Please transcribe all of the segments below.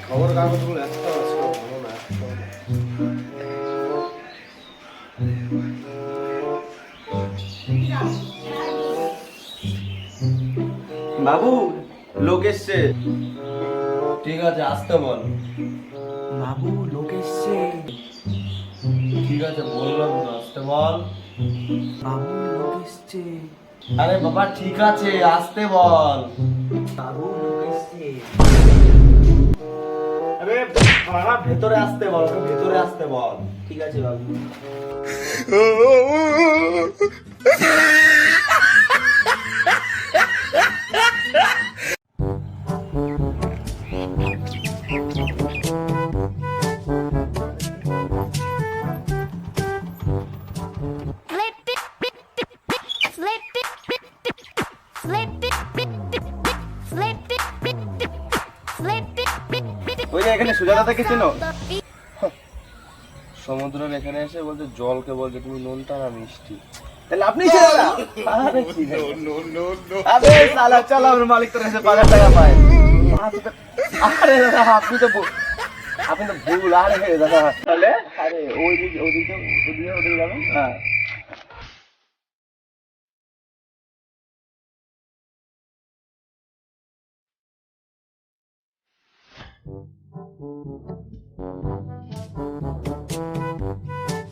খবর কাগজগুলো একটা আছে ভালো না বাবু লোক এসছে ঠিক আছে আসতে বল বাবু লোক এসছে। ঠিক আছে বললাম তো আসতে বল বাবু লোক এসছে। আরে বাবা ঠিক আছে আসতে বল বাবু লোক এসছে। আরে বাবা ভেতরে আসতে বল ওকে ভেতরে আসতে বল ঠিক আছে বাবু। ওই যে এখানে সুজাতা থেকে চেনো সমুদ্রের এখানে এসে বলছে জলকে বলছে তুমি নোনটা না মিষ্টি তাহলে আপনি ছেড়ে দাও আরে ঠিক আছে আবে সালা চলো আমার মালিক তো এসে 5000 টাকা পায় আরে দাদা আপনি তো ভুল আরে দাদা তাহলে আরে ওদিকে যাবেন হ্যাঁ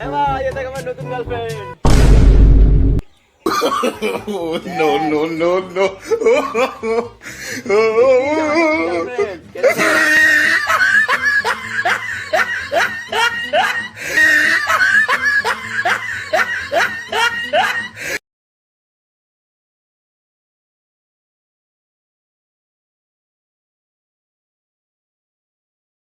এমা ये দেখ আমার নতুন girlfriend no, no, no, no.